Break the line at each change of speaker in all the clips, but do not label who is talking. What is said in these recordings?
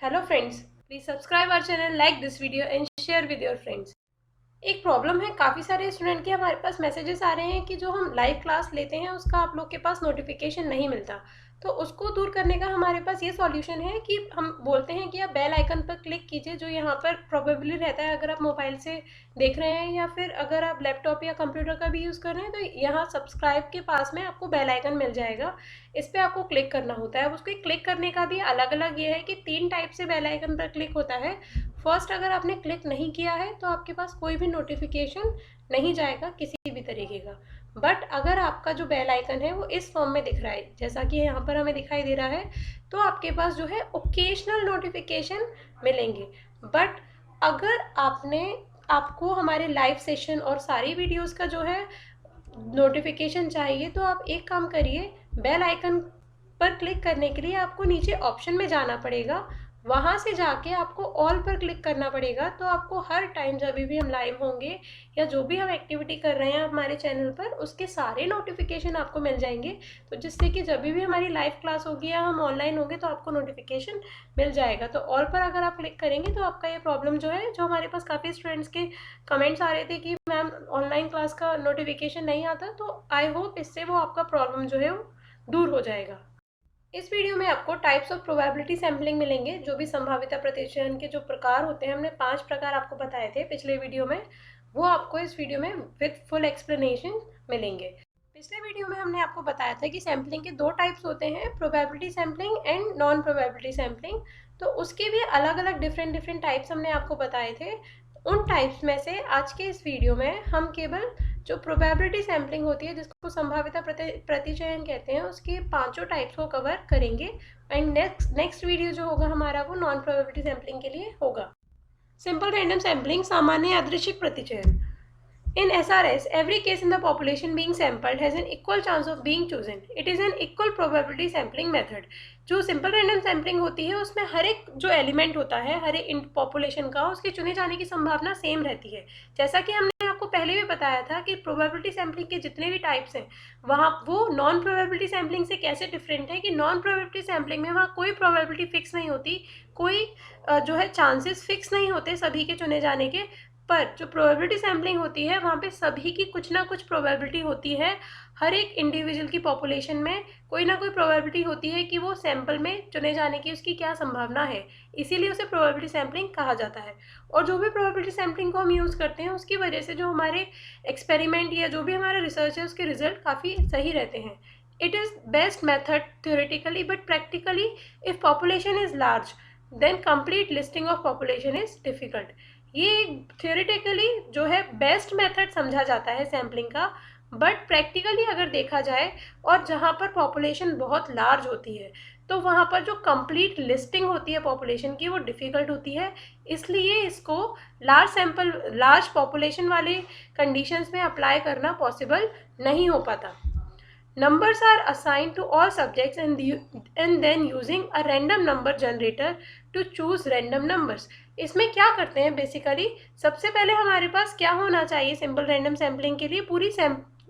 Hello friends, please subscribe our channel, like this video and share with your friends. एक problem है, काफ़ी सारे student के हमारे पास मैसेजेस आ रहे हैं कि जो हम लाइव क्लास लेते हैं उसका आप लोग के पास नोटिफिकेशन नहीं मिलता। तो उसको दूर करने का हमारे पास ये सॉल्यूशन है कि हम बोलते हैं कि आप बेल आइकन पर क्लिक कीजिए, जो यहाँ पर प्रोबेबली रहता है अगर आप मोबाइल से देख रहे हैं या फिर अगर आप लैपटॉप या कंप्यूटर का भी यूज़ कर रहे हैं तो यहाँ सब्सक्राइब के पास में आपको बेल आइकन मिल जाएगा। इस पर आपको क्लिक करना होता है। उसको क्लिक करने का भी अलग अलग ये है कि 3 टाइप से बेल आइकन पर क्लिक होता है। फर्स्ट, अगर आपने क्लिक नहीं किया है तो आपके पास कोई भी नोटिफिकेशन नहीं जाएगा किसी भी तरीके का। बट अगर आपका जो बेल आइकन है वो इस फॉर्म में दिख रहा है, जैसा कि यहाँ पर हमें दिखाई दे रहा है, तो आपके पास जो है ओकेजनल नोटिफिकेशन मिलेंगे। बट अगर आपको हमारे लाइव सेशन और सारी वीडियोस का जो है नोटिफिकेशन चाहिए तो आप एक काम करिए, बेल आइकन पर क्लिक करने के लिए आपको नीचे ऑप्शन में जाना पड़ेगा। वहाँ से जाके आपको ऑल पर क्लिक करना पड़ेगा। तो आपको हर टाइम जब भी हम लाइव होंगे या जो भी हम एक्टिविटी कर रहे हैं हमारे चैनल पर, उसके सारे नोटिफिकेशन आपको मिल जाएंगे। तो जिससे कि जब भी हमारी लाइव क्लास होगी या हम ऑनलाइन होंगे तो आपको नोटिफिकेशन मिल जाएगा। तो ऑल पर अगर आप क्लिक करेंगे तो आपका ये प्रॉब्लम जो है, जो हमारे पास काफ़ी स्टूडेंट्स के कमेंट्स आ रहे थे कि मैम ऑनलाइन क्लास का नोटिफिकेशन नहीं आता, तो आई होप इससे वो आपका प्रॉब्लम जो है वो दूर हो जाएगा। इस वीडियो में आपको टाइप्स ऑफ प्रोबेबिलिटी सैम्पलिंग मिलेंगे। जो भी संभाविता प्रतिचयन के जो प्रकार होते हैं, हमने 5 प्रकार आपको बताए थे पिछले वीडियो में, वो आपको इस वीडियो में विद फुल एक्सप्लेनेशन मिलेंगे। पिछले वीडियो में हमने आपको बताया था कि सैम्पलिंग के 2 टाइप्स होते हैं, probability sampling and non probability sampling. तो उसके भी अलग अलग डिफरेंट टाइप्स हमने आपको बताए थे। उन टाइप्स में से आज के इस वीडियो में हम केवल जो प्रोबेबिलिटी सैम्पलिंग होती है, जिसको संभाविता प्रतिचयन कहते हैं, उसके 5 टाइप्स को कवर करेंगे। एंड नेक्स्ट वीडियो जो होगा हमारा वो नॉन प्रोबेबिलिटी सैम्पलिंग के लिए होगा। सिंपल रैंडम सैम्पलिंग, सामान्य यादृच्छिक प्रतिचयन। In SRS, every case in the population being sampled has an equal chance of being chosen. It is an equal probability sampling method. जो सिंपल रैंडम सैम्पलिंग होती है उसमें हर एक जो एलिमेंट होता है, हर एक पॉपुलेशन का, उसके चुने जाने की संभावना सेम रहती है। जैसा कि हमने आपको पहले भी बताया था कि प्रोबेबिलिटी सैम्पलिंग के जितने भी टाइप्स हैं, वहाँ वो नॉन प्रोबेबिलिटी सैम्पलिंग से कैसे डिफरेंट है कि नॉन प्रोबेबिलिटी सैम्पलिंग में वहाँ कोई प्रोबेबिलिटी फिक्स नहीं होती, कोई जो है चांसेस फिक्स नहीं होते सभी के चुने जाने के। पर जो प्रोबेबिलिटी सैम्पलिंग होती है वहाँ पे सभी की कुछ ना कुछ प्रोबेबिलिटी होती है। हर एक इंडिविजुअल की पॉपुलेशन में कोई ना कोई प्रोबेबिलिटी होती है कि वो सैंपल में चुने जाने की उसकी क्या संभावना है, इसीलिए उसे प्रोबेबिलिटी सैम्पलिंग कहा जाता है। और जो भी प्रोबेबिलिटी सैम्पलिंग को हम यूज़ करते हैं उसकी वजह से जो हमारे एक्सपेरिमेंट या जो भी हमारा रिसर्च है उसके रिजल्ट काफ़ी सही रहते हैं। It is best method theoretically, but practically if population is large then complete listing of population is difficult. ये थियोरेटिकली जो है बेस्ट मेथड समझा जाता है सैम्पलिंग का, बट प्रैक्टिकली अगर देखा जाए और जहाँ पर पॉपुलेशन बहुत लार्ज होती है तो वहाँ पर जो कंप्लीट लिस्टिंग होती है पॉपुलेशन की वो डिफ़िकल्ट होती है। इसलिए इसको लार्ज पॉपुलेशन वाले कंडीशंस में अप्लाई करना पॉसिबल नहीं हो पाता। Numbers are assigned to all subjects and then using a random number generator to choose random numbers. इसमें क्या करते हैं बेसिकली, सबसे पहले हमारे पास क्या होना चाहिए सिंपल रैंडम सैम्पलिंग के लिए, पूरी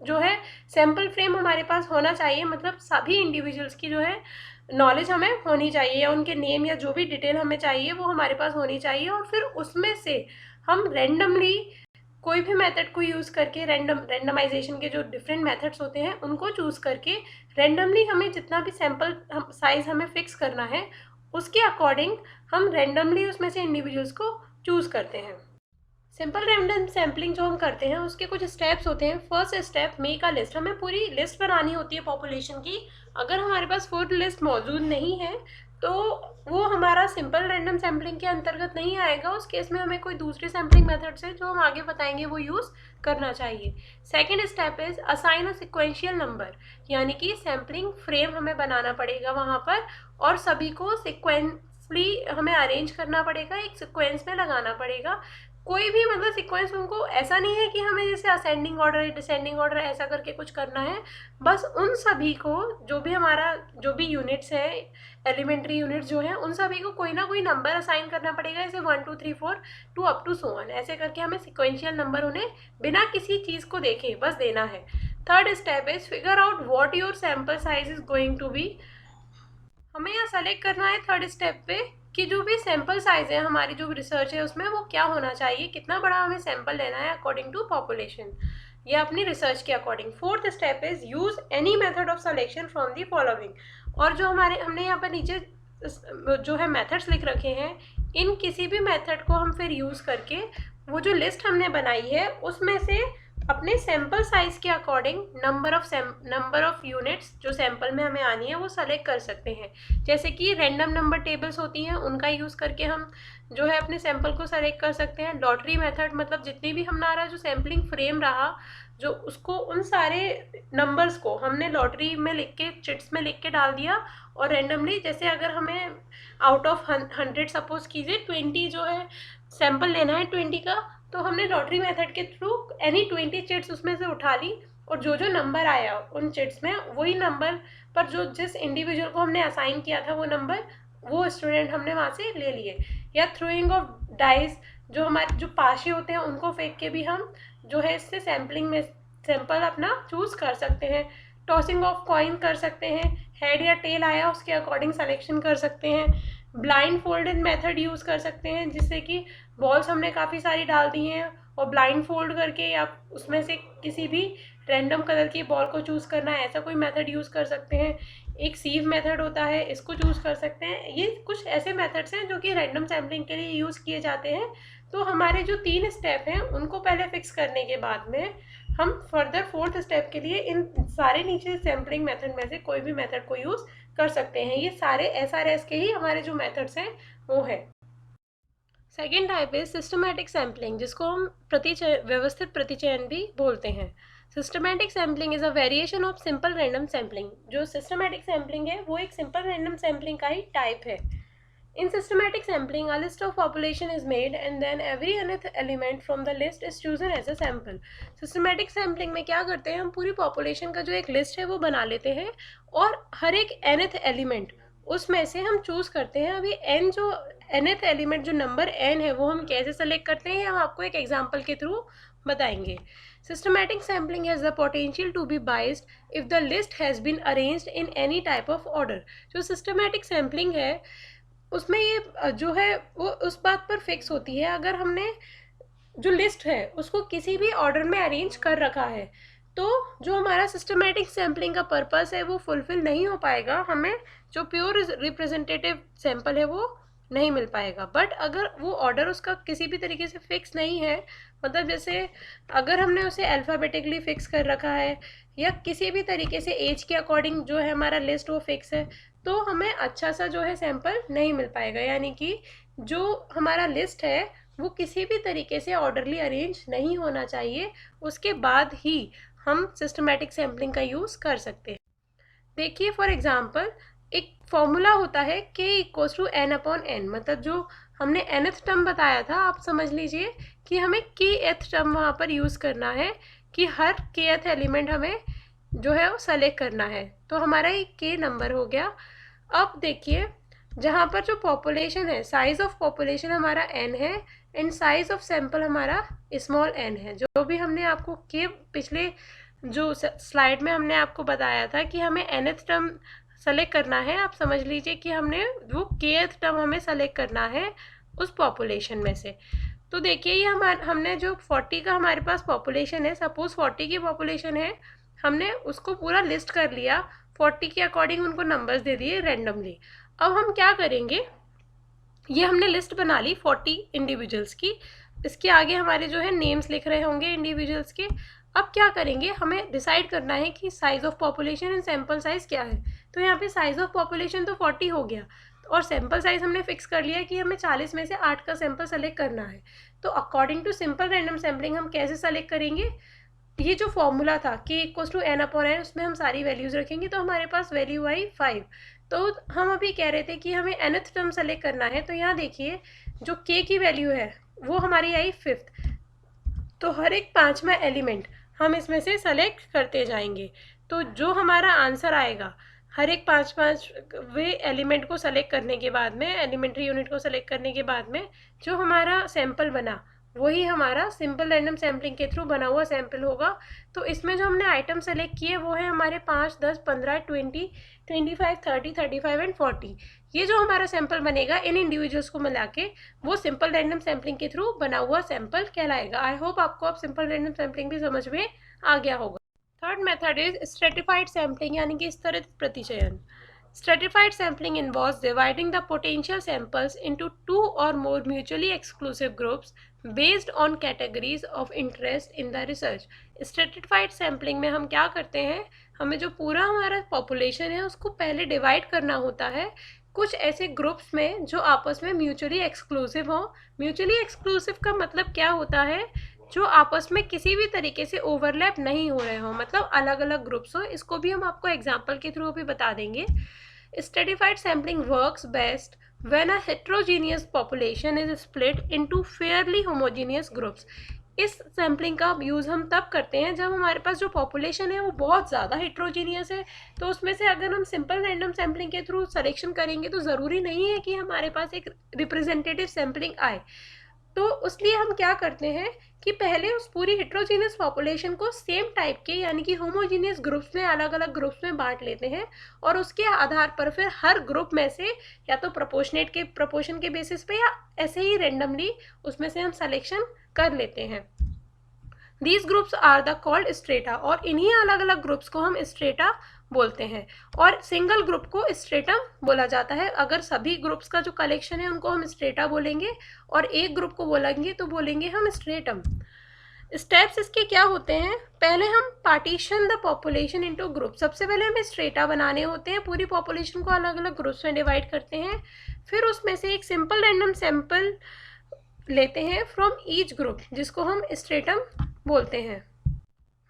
जो है सैम्पल फ्रेम हमारे पास होना चाहिए। मतलब सभी इंडिविजुअल्स की जो है नॉलेज हमें होनी चाहिए या उनके नेम या जो भी डिटेल हमें चाहिए वो हमारे पास होनी चाहिए। और फिर उसमें से हम रैंडमली कोई भी मेथड को यूज़ करके, रैंडमाइजेशन के जो डिफरेंट मेथड्स होते हैं उनको चूज़ करके रैंडमली हमें जितना भी सैम्पल साइज़ हमें फिक्स करना है उसके अकॉर्डिंग हम रैंडमली उसमें से इंडिविजुअल्स को चूज़ करते हैं। सिंपल रैंडम सैम्पलिंग जो हम करते हैं उसके कुछ स्टेप्स होते हैं। First step, make a list. हमें पूरी लिस्ट बनानी होती है पॉपुलेशन की। अगर हमारे पास फुल लिस्ट मौजूद नहीं है तो वो हमारा सिंपल रैंडम सैम्पलिंग के अंतर्गत नहीं आएगा। उस केस में हमें कोई दूसरी सैम्पलिंग मेथड्स है जो हम आगे बताएंगे वो यूज़ करना चाहिए। Second step is assign a sequential number, यानी कि सैम्पलिंग फ्रेम हमें बनाना पड़ेगा वहाँ पर और सभी को सिक्वेंसली हमें अरेंज करना पड़ेगा, एक सिक्वेंस में लगाना पड़ेगा। कोई भी मतलब सीक्वेंस उनको ऐसा नहीं है कि हमें जैसे असेंडिंग ऑर्डर डिसेंडिंग ऑर्डर ऐसा करके कुछ करना है। बस उन सभी को जो भी हमारा जो भी यूनिट्स है, एलिमेंट्री यूनिट्स जो हैं, उन सभी को कोई ना कोई नंबर असाइन करना पड़ेगा, जैसे 1 2 3 4 to up to so on. ऐसे करके हमें सिक्वेंशियल नंबर उन्हें बिना किसी चीज़ को देखे बस देना है। Third step is figure out what your sample size is going to be. हमें यहाँ सेलेक्ट करना है थर्ड स्टेप पे कि जो भी सैम्पल साइज है हमारी जो रिसर्च है उसमें वो क्या होना चाहिए, कितना बड़ा हमें सैम्पल लेना है अकॉर्डिंग टू पॉपुलेशन या अपनी रिसर्च के according. Fourth step is use any method of selection from the following. और जो हमने यहाँ पर नीचे जो है मेथड्स लिख रखे हैं, इन किसी भी मेथड को हम फिर यूज करके वो जो लिस्ट हमने बनाई है उसमें से अपने सैम्पल साइज के अकॉर्डिंग नंबर ऑफ यूनिट्स जो सैम्पल में हमें आनी है वो सेलेक्ट कर सकते हैं। जैसे कि रैंडम नंबर टेबल्स होती हैं, उनका यूज़ करके हम जो है अपने सैम्पल को सेलेक्ट कर सकते हैं। लॉटरी मेथड, मतलब जितनी भी हमारा जो सैम्पलिंग फ्रेम रहा, जो उसको उन सारे नंबर्स को हमने लॉटरी में लिख के, चिट्स में लिख के डाल दिया, और रैंडमली, जैसे अगर हमें आउट ऑफ 100 सपोज कीजिए 20 जो है सैम्पल लेना है 20 का, तो हमने लॉटरी मेथड के थ्रू एनी 20 चिट्स उसमें से उठा ली, और जो जो नंबर आया उन चिट्स में, वही नंबर पर जो जिस इंडिविजुअल को हमने असाइन किया था वो नंबर, वो स्टूडेंट हमने वहाँ से ले लिए। या थ्रोइंग ऑफ डाइस, जो हमारे जो पाशे होते हैं उनको फेंक के भी हम जो है इससे सैम्पलिंग में सैम्पल अपना चूज कर सकते हैं। टॉसिंग ऑफ कॉइन कर सकते हैं, हेड या टेल आया उसके अकॉर्डिंग सिलेक्शन कर सकते हैं। ब्लाइंड फोल्डेड मेथड यूज़ कर सकते हैं, जिससे कि बॉल्स हमने काफ़ी सारी डाल दी हैं और ब्लाइंड फोल्ड करके या उसमें से किसी भी रैंडम कलर की बॉल को चूज़ करना है, ऐसा कोई मेथड यूज़ कर सकते हैं। एक सीव मेथड होता है, इसको चूज़ कर सकते हैं। ये कुछ ऐसे मेथड्स हैं जो कि रैंडम सैम्पलिंग के लिए यूज़ किए जाते हैं। तो हमारे जो 3 स्टेप हैं उनको पहले फिक्स करने के बाद में हम फर्दर 4th स्टेप के लिए इन सारे नीचे सैम्पलिंग मेथड में से कोई भी मेथड को यूज़ कर सकते हैं। ये सारे SRS के ही हमारे जो मेथड्स हैं वो है। Second type is systematic sampling, जिसको हम व्यवस्थित प्रतिचयन भी बोलते हैं। Systematic sampling is a variation of simple random sampling. जो सिस्टमैटिक सैम्पलिंग है वो एक सिंपल रैंडम सैम्पलिंग का ही टाइप है। In systematic sampling, a list of population is made and then every nth element from the list is chosen as a sample. Systematic sampling में क्या करते हैं, हम पूरी population का जो एक list है वो बना लेते हैं और हर एक nth element उसमें से हम चूज़ करते हैं। अभी n जो nth element जो नंबर n है वो हम कैसे सेलेक्ट करते हैं, हम आपको एक एग्जाम्पल के थ्रू बताएंगे। Systematic sampling has the potential to be biased if the list has been arranged in any type of order. जो systematic sampling है उसमें ये जो है वो उस बात पर फिक्स होती है, अगर हमने जो लिस्ट है उसको किसी भी ऑर्डर में अरेंज कर रखा है तो जो हमारा सिस्टमैटिक सैम्पलिंग का पर्पस है वो फुलफिल नहीं हो पाएगा, हमें जो प्योर रिप्रेजेंटेटिव सैंपल है वो नहीं मिल पाएगा। बट अगर वो ऑर्डर उसका किसी भी तरीके से फिक्स नहीं है, मतलब जैसे अगर हमने उसे अल्फ़ाबेटिकली फिक्स कर रखा है या किसी भी तरीके से एज के अकॉर्डिंग जो है हमारा लिस्ट वो फिक्स है, तो हमें अच्छा सा जो है सैंपल नहीं मिल पाएगा। यानी कि जो हमारा लिस्ट है वो किसी भी तरीके से ऑर्डरली अरेंज नहीं होना चाहिए, उसके बाद ही हम सिस्टमैटिक सैम्पलिंग का यूज़ कर सकते हैं। देखिए फॉर एग्जांपल एक फॉर्मूला होता है k = n/n, मतलब जो हमने nth टर्म बताया था, आप समझ लीजिए कि हमें kth टर्म वहाँ पर यूज़ करना है कि हर kth एलिमेंट हमें जो है वो सेलेक्ट करना है। तो हमारा एक k नंबर हो गया। अब देखिए जहाँ पर जो पॉपुलेशन है, साइज़ ऑफ पॉपुलेशन हमारा n है एंड साइज़ ऑफ सैंपल हमारा स्मॉल n है। जो भी हमने आपको के पिछले जो स्लाइड में हमने आपको बताया था कि हमें nth टर्म सेलेक्ट करना है, आप समझ लीजिए कि हमने वो kth टर्म हमें सेलेक्ट करना है उस पॉपुलेशन में से। तो देखिए ये हमने जो 40 का हमारे पास पॉपुलेशन है, सपोज़ 40 की पॉपुलेशन है, हमने उसको पूरा लिस्ट कर लिया, 40 के अकॉर्डिंग उनको नंबर्स दे दिए रैंडमली। अब हम क्या करेंगे, ये हमने लिस्ट बना ली 40 इंडिविजुअल्स की, इसके आगे हमारे जो है नेम्स लिख रहे होंगे इंडिविजुअल्स के। अब क्या करेंगे, हमें डिसाइड करना है कि size of population and sample size क्या है। तो यहाँ पे साइज़ ऑफ पॉपुलेशन तो 40 हो गया और सैम्पल साइज़ हमने फिक्स कर लिया कि हमें 40 में से 8 का सैम्पल सेलेक्ट करना है। तो according to simple random sampling हम कैसे सेलेक्ट करेंगे, ये जो फॉर्मूला था k = n/n, उसमें हम सारी वैल्यूज़ रखेंगे तो हमारे पास वैल्यू आई 5। तो हम अभी कह रहे थे कि हमें nth टर्म सेलेक्ट करना है, तो यहाँ देखिए जो k की वैल्यू है वो हमारी आई 5th। तो हर एक 5वां एलिमेंट हम इसमें से सेलेक्ट करते जाएंगे, तो जो हमारा आंसर आएगा हर एक 5वे एलिमेंट को सेलेक्ट करने के बाद में, एलिमेंट्री यूनिट को सेलेक्ट करने के बाद में जो हमारा सैंपल बना वही हमारा सिंपल रैंडम सैम्पलिंग के थ्रू बना हुआ सैंपल होगा। तो इसमें जो हमने आइटम सेलेक्ट किए वो है हमारे 5, 10, 15, 20, 25, 30, 35 एंड 40। ये जो हमारा सैंपल बनेगा इन इंडिविजुअल्स को मिला के वो सिंपल रैंडम सैम्पलिंग के थ्रू बना हुआ सैंपल कहलाएगा। आई होप आपको अब सिंपल रैंडम सैम्पलिंग भी समझ में आ गया होगा। Third method is stratified sampling, यानी कि स्तरित प्रतिचयन। Stratified sampling involves dividing the potential samples into two or more mutually exclusive groups based on categories of interest in the research. Stratified sampling में हम क्या करते हैं, हमें जो पूरा हमारा पॉपुलेशन है उसको पहले डिवाइड करना होता है कुछ ऐसे ग्रुप्स में जो आपस में म्यूचुअली एक्सक्लूसिव हो। म्यूचुअली एक्सक्लूसिव का मतलब क्या होता है, जो आपस में किसी भी तरीके से ओवरलैप नहीं हो रहे हो, मतलब अलग अलग ग्रुप्स हो। इसको भी हम आपको एग्जाम्पल के थ्रू भी बता देंगे। Stratified sampling works best when a heterogeneous population is split into fairly homogeneous groups. इस सैम्पलिंग का यूज़ हम तब करते हैं जब हमारे पास जो पॉपुलेशन है वो बहुत ज़्यादा हेट्रोजीनियस है। तो उसमें से अगर हम सिंपल रैंडम सैम्पलिंग के थ्रू सिलेक्शन करेंगे तो ज़रूरी नहीं है कि हमारे पास एक रिप्रेजेंटेटिव सैम्पलिंग आए। तो उसलिए हम क्या करते हैं कि पहले उस पूरी हेट्रोजीनियस पॉपुलेशन को सेम टाइप के यानी कि होमोजीनियस ग्रुप्स में, अलग अलग ग्रुप्स में बांट लेते हैं और उसके आधार पर फिर हर ग्रुप में से या तो प्रोपोर्शन के बेसिस पे या ऐसे ही रेंडमली उसमें से हम सिलेक्शन कर लेते हैं। These groups are the called strata, और इन्हीं अलग अलग ग्रुप्स को हम स्ट्रेटा बोलते हैं और सिंगल ग्रुप को स्ट्रेटम बोला जाता है। अगर सभी ग्रुप्स का जो कलेक्शन है उनको हम स्ट्रेटा बोलेंगे और एक ग्रुप को बोलेंगे तो बोलेंगे हम स्ट्रेटम। स्टेप्स इसके क्या होते हैं, पहले हम partition the population into group. सबसे पहले हमें स्ट्रेटा बनाने होते हैं, पूरी पॉपुलेशन को अलग अलग ग्रुप्स में डिवाइड करते हैं, फिर उसमें से एक सिंपल रैंडम सैंपल लेते हैं फ्रॉम ईच ग्रुप जिसको हम स्ट्रेटम बोलते हैं।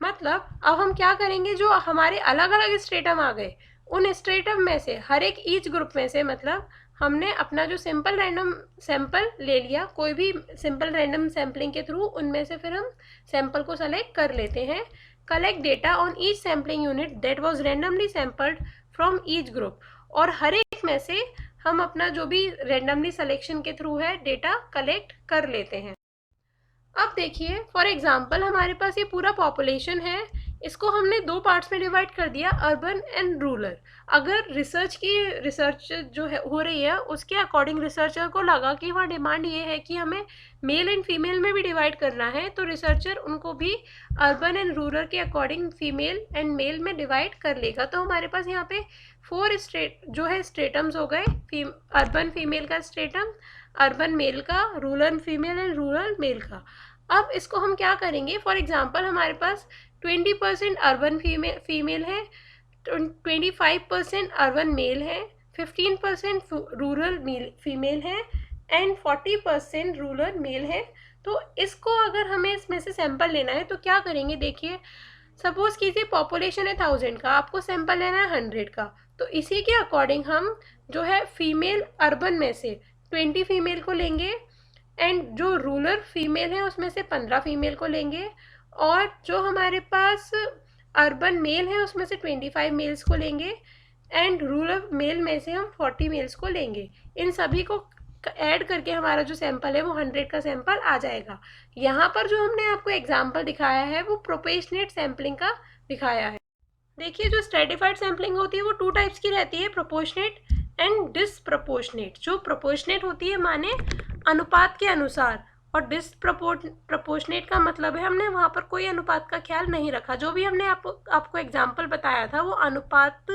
मतलब अब हम क्या करेंगे, जो हमारे अलग अलग स्ट्रेटम आ गए उन स्ट्रेटम में से हर एक ईच ग्रुप में से, मतलब हमने अपना जो सिंपल रैंडम सैंपल ले लिया कोई भी सिंपल रैंडम सैम्पलिंग के थ्रू, उनमें से फिर हम सैंपल को सेलेक्ट कर लेते हैं। Collect data on each sampling unit that was randomly sampled from each group, और हर एक में से हम अपना जो भी रैंडमली सिलेक्शन के थ्रू है डेटा कलेक्ट कर लेते हैं। अब देखिए फॉर एग्जांपल हमारे पास ये पूरा पॉपुलेशन है, इसको हमने दो पार्ट्स में डिवाइड कर दिया, अर्बन एंड रूरल। अगर रिसर्च जो है हो रही है उसके अकॉर्डिंग रिसर्चर को लगा कि वहाँ डिमांड ये है कि हमें मेल एंड फीमेल में भी डिवाइड करना है, तो रिसर्चर उनको भी अर्बन एंड रूरल के अकॉर्डिंग फीमेल एंड मेल में डिवाइड कर लेगा। तो हमारे पास यहाँ पे 4 स्ट्रेटम्स हो गए, अर्बन फीमेल का स्ट्रेटम, अर्बन मेल का, rural female and rural male का। अब इसको हम क्या करेंगे, फॉर एग्जांपल हमारे पास 20% अर्बन फीमेल है, 25% अर्बन मेल है, 15% रूरल फीमेल है एंड 40% रूरल मेल है। तो इसको अगर हमें इसमें से सैंपल लेना है तो क्या करेंगे, देखिए सपोज कीजिए पॉपुलेशन है 1000 का, आपको सैंपल लेना है 100 का, तो इसी के अकॉर्डिंग हम जो है फीमेल अर्बन में से 20 फीमेल को लेंगे एंड जो रूरल फीमेल है उसमें से 15 फीमेल को लेंगे, और जो हमारे पास अर्बन मेल है उसमें से 25 मेल्स को लेंगे एंड रूरल मेल में से हम 40 मेल्स को लेंगे। इन सभी को ऐड करके हमारा जो सैंपल है वो 100 का सैंपल आ जाएगा। यहाँ पर जो हमने आपको एग्जाम्पल दिखाया है वो प्रोपोर्शनेट सैम्पलिंग का दिखाया है। देखिए जो स्ट्रेटिफाइड सैम्पलिंग होती है वो 2 टाइप्स की रहती है, प्रोपोर्शनेट एंड डिसप्रोपोर्शनेट। जो प्रोपोर्शनेट होती है माने अनुपात के अनुसार, और डिसप्रोपोर्शनेट का मतलब है हमने वहाँ पर कोई अनुपात का ख्याल नहीं रखा। जो भी हमने आपको एग्जाम्पल बताया था वो अनुपात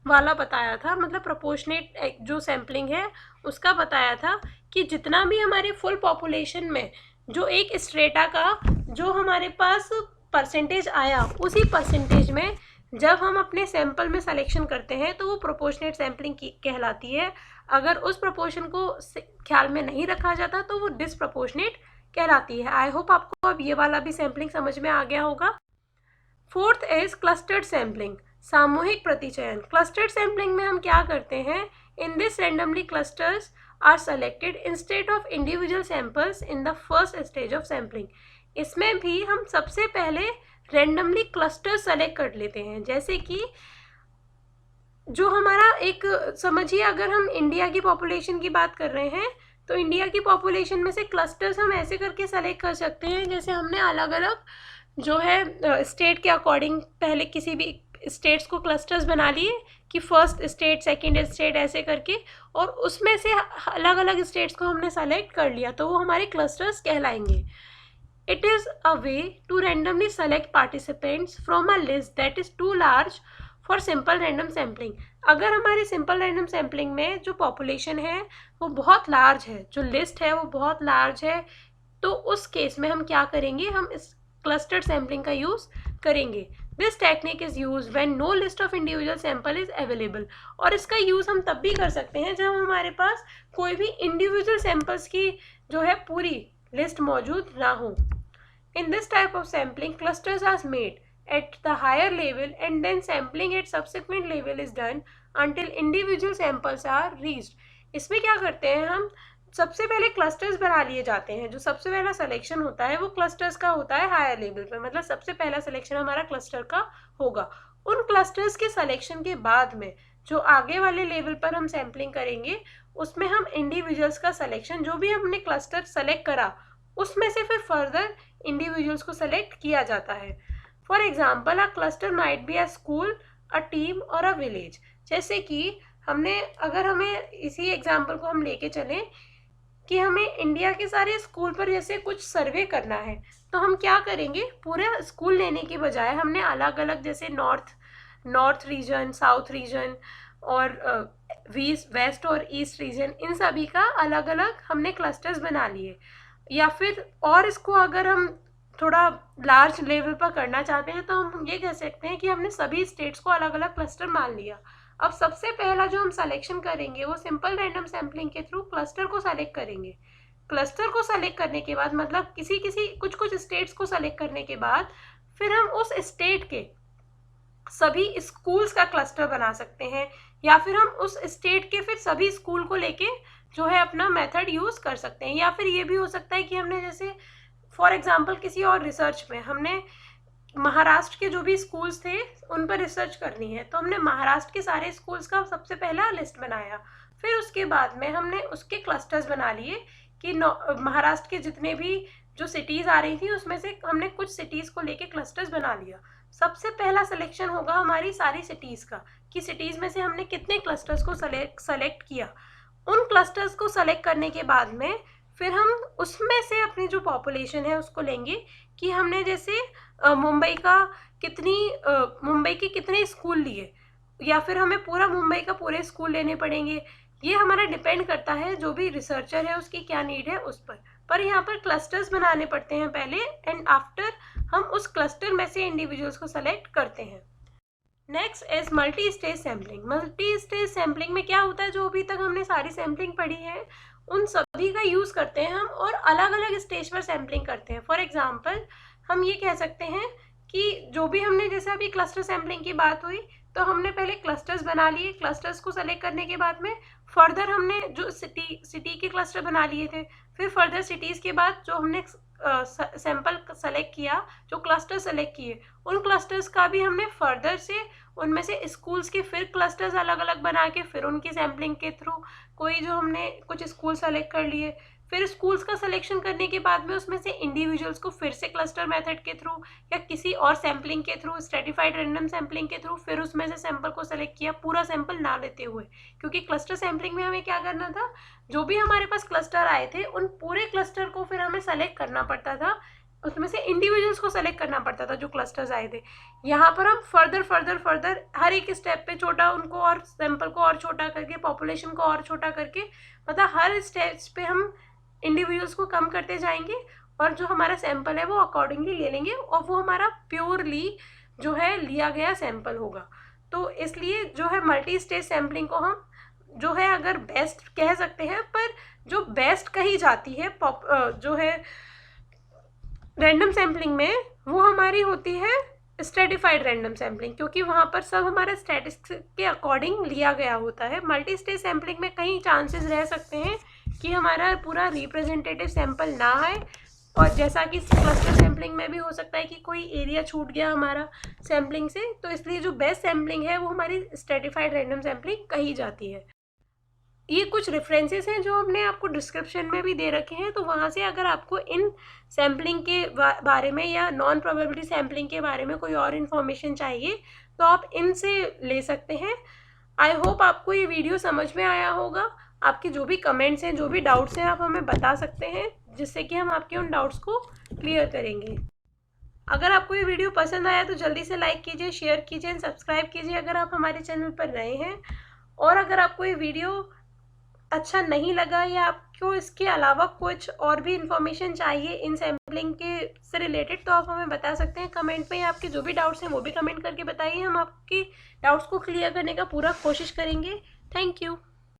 वाला बताया था, मतलब प्रोपोर्शनेट जो सैम्पलिंग है उसका बताया था कि जितना भी हमारे फुल पॉपुलेशन में जो एक स्ट्रेटा का जो हमारे पास परसेंटेज आया, उसी परसेंटेज में जब हम अपने सैंपल में सिलेक्शन करते हैं तो वो प्रोपोर्शनेट सैम्पलिंग कहलाती है। अगर उस प्रोपोर्शन को ख्याल में नहीं रखा जाता तो वो डिसप्रोपोर्शनेट कहलाती है। आई होप आपको अब ये वाला भी सैम्पलिंग समझ में आ गया होगा। फोर्थ इज क्लस्टर्ड सैम्पलिंग, सामूहिक प्रतिचयन। क्लस्टर्ड सैम्पलिंग में हम क्या करते हैं, in this randomly clusters are selected instead of individual samples in the first stage of sampling. इसमें भी हम सबसे पहले रैंडमली क्लस्टर सेलेक्ट कर लेते हैं। जैसे कि जो हमारा एक समझिए, अगर हम इंडिया की पॉपुलेशन की बात कर रहे हैं तो इंडिया की पॉपुलेशन में से क्लस्टर्स हम ऐसे करके सेलेक्ट कर सकते हैं, जैसे हमने अलग अलग जो है स्टेट के अकॉर्डिंग पहले किसी भी स्टेट्स को क्लस्टर्स बना लिए कि फर्स्ट स्टेट, सेकंड स्टेट, ऐसे करके, और उसमें से अलग अलग स्टेट्स को हमने सेलेक्ट कर लिया, तो वो हमारे क्लस्टर्स कहलाएंगे. It is a way to randomly select participants from a list that is too large for simple random sampling. अगर हमारी simple random sampling में जो population है वो बहुत large है, जो list है वो बहुत large है, तो उस केस में हम क्या करेंगे, हम इस clustered sampling का use करेंगे. This technique is used when no list of individual sample is available. और इसका use हम तब भी कर सकते हैं जब हमारे पास कोई भी individual samples की जो है पूरी list मौजूद ना हो. In this type of sampling, clusters are made at the higher level and then sampling at subsequent level is done until individual samples are reached. इसमें क्या करते हैं हम, सबसे पहले क्लस्टर्स बना लिए जाते हैं. जो सबसे पहला सिलेक्शन होता है वो क्लस्टर्स का होता है हायर लेवल पर, मतलब सबसे पहला सिलेक्शन हमारा क्लस्टर का होगा. उन क्लस्टर्स के सिलेक्शन के बाद में जो आगे वाले लेवल पर हम सैम्पलिंग करेंगे उसमें हम इंडिविजुअल्स का सिलेक्शन, जो भी हमने क्लस्टर सेलेक्ट करा उसमें से फिर फर्दर इंडिविजुअल्स को सेलेक्ट किया जाता है. For example, a cluster might be a school, a team और अ विलेज. जैसे कि अगर हमें इसी एग्जाम्पल को हम लेके चलें कि हमें इंडिया के सारे स्कूल पर जैसे कुछ सर्वे करना है, तो हम क्या करेंगे, पूरा स्कूल लेने के बजाय हमने अलग अलग जैसे नॉर्थ रीजन, साउथ रीजन और वेस्ट और ईस्ट रीजन, इन सभी का अलग अलग हमने क्लस्टर्स बना लिए. या फिर और इसको अगर हम थोड़ा लार्ज लेवल पर करना चाहते हैं तो हम ये कह सकते हैं कि हमने सभी स्टेट्स को अलग अलग क्लस्टर मान लिया. अब सबसे पहला जो हम सिलेक्शन करेंगे वो सिंपल रैंडम सैम्पलिंग के थ्रू क्लस्टर को सेलेक्ट करेंगे. क्लस्टर को सेलेक्ट करने के बाद, मतलब कुछ स्टेट्स को सेलेक्ट करने के बाद, फिर हम उस स्टेट के सभी स्कूल्स का क्लस्टर बना सकते हैं, या फिर हम उस स्टेट के फिर सभी स्कूल को लेके जो है अपना मेथड यूज़ कर सकते हैं. या फिर ये भी हो सकता है कि हमने जैसे फॉर एग्जांपल किसी और रिसर्च में हमने महाराष्ट्र के जो भी स्कूल्स थे उन पर रिसर्च करनी है, तो हमने महाराष्ट्र के सारे स्कूल्स का सबसे पहला लिस्ट बनाया. फिर उसके बाद में हमने उसके क्लस्टर्स बना लिए कि महाराष्ट्र के जितने भी जो सिटीज़ आ रही थी उसमें से हमने कुछ सिटीज़ को लेके क्लस्टर्स बना लिया. सबसे पहला सिलेक्शन होगा हमारी सारी सिटीज़ का कि सिटीज़ में से हमने कितने क्लस्टर्स को सेलेक्ट किया. उन क्लस्टर्स को सेलेक्ट करने के बाद में फिर हम उसमें से अपनी जो पॉपुलेशन है उसको लेंगे कि हमने जैसे मुंबई के कितने स्कूल लिए, या फिर हमें पूरा मुंबई का पूरे स्कूल लेने पड़ेंगे. ये हमारा डिपेंड करता है जो भी रिसर्चर है उसकी क्या नीड है उस पर यहाँ पर क्लस्टर्स बनाने पड़ते हैं पहले, एंड आफ्टर हम उस क्लस्टर में से इंडिविजुअल्स को सेलेक्ट करते हैं. Next is multi stage sampling. Multi stage sampling में क्या होता है, जो अभी तक हमने सारी सैम्पलिंग पढ़ी है उन सभी का यूज़ करते हैं हम और अलग अलग स्टेज पर सैम्पलिंग करते हैं. फॉर एग्जांपल, हम ये कह सकते हैं कि जो भी हमने जैसे अभी क्लस्टर सैम्पलिंग की बात हुई, तो हमने पहले क्लस्टर्स बना लिए. क्लस्टर्स को सेलेक्ट करने के बाद में फर्दर हमने जो सिटी के क्लस्टर बना लिए थे, फिर फर्दर सिटीज़ के बाद जो हमने सैंपल सेलेक्ट किया, जो क्लस्टर सेलेक्ट किए, उन क्लस्टर्स का भी हमने फर्दर से उनमें से स्कूल्स के फिर क्लस्टर्स अलग अलग बना के फिर उनकी सैम्पलिंग के थ्रू कोई जो हमने कुछ स्कूल सेलेक्ट कर लिए, फिर स्कूल्स का सिलेक्शन करने के बाद में उसमें से इंडिविजुअल्स को फिर से क्लस्टर मेथड के थ्रू या किसी और सैम्पलिंग के थ्रू, स्ट्रेटिफाइड रैंडम सैम्पलिंग के थ्रू, फिर उसमें से सैंपल को सेलेक्ट किया, पूरा सैंपल ना लेते हुए. क्योंकि क्लस्टर सैम्पलिंग में हमें क्या करना था, जो भी हमारे पास क्लस्टर आए थे उन पूरे क्लस्टर को फिर हमें सेलेक्ट करना पड़ता था, उसमें से इंडिविजुअल्स को सेलेक्ट करना पड़ता था जो क्लस्टर्स आए थे. यहाँ पर हम फर्दर हर एक स्टेप पे छोटा उनको और सैंपल को और छोटा करके, पॉपुलेशन को और छोटा करके, मतलब हर स्टेज पे हम इंडिविजुअल्स को कम करते जाएंगे और जो हमारा सैंपल है वो अकॉर्डिंगली ले लेंगे और वो हमारा प्योरली जो है लिया गया सैंपल होगा. तो इसलिए जो है मल्टी स्टेज सैम्पलिंग को हम जो है अगर बेस्ट कह सकते हैं, पर जो बेस्ट कही जाती है जो है रैंडम सैम्पलिंग में, वो हमारी होती है स्ट्रेटिफाइड रैंडम सैम्पलिंग, क्योंकि वहाँ पर सब हमारा स्टैटिस्टिक्स के अकॉर्डिंग लिया गया होता है. मल्टी स्टेज सैम्पलिंग में कई चांसेस रह सकते हैं कि हमारा पूरा रिप्रेजेंटेटिव सैंपल ना आए, और जैसा कि क्लस्टर सैम्पलिंग में भी हो सकता है कि कोई एरिया छूट गया हमारा सैम्पलिंग से, तो इसलिए जो बेस्ट सैम्पलिंग है वो हमारी स्ट्रेटिफाइड रैंडम सैम्पलिंग कही जाती है. ये कुछ रेफरेंसेस हैं जो हमने आपको डिस्क्रिप्शन में भी दे रखे हैं, तो वहाँ से अगर आपको इन सैम्पलिंग के बारे में या नॉन प्रोबेबिलिटी सैम्पलिंग के बारे में कोई और इन्फॉर्मेशन चाहिए तो आप इनसे ले सकते हैं। आई होप आपको ये वीडियो समझ में आया होगा। आपके जो भी कमेंट्स हैं, जो भी डाउट्स हैं, आप हमें बता सकते हैं, जिससे कि हम आपके उन डाउट्स को क्लियर करेंगे। अगर आपको ये वीडियो पसंद आया तो जल्दी से लाइक कीजिए, शेयर कीजिए एंड सब्सक्राइब कीजिए अगर आप हमारे चैनल पर नए हैं। और अगर आपको ये वीडियो अच्छा नहीं लगा या आपको इसके अलावा कुछ और भी इंफॉर्मेशन चाहिए इन सैम्पलिंग के से रिलेटेड, तो आप हमें बता सकते हैं कमेंट में। आपके जो भी डाउट्स हैं वो भी कमेंट करके बताइए, हम आपके डाउट्स को क्लियर करने का पूरा कोशिश करेंगे। Thank you.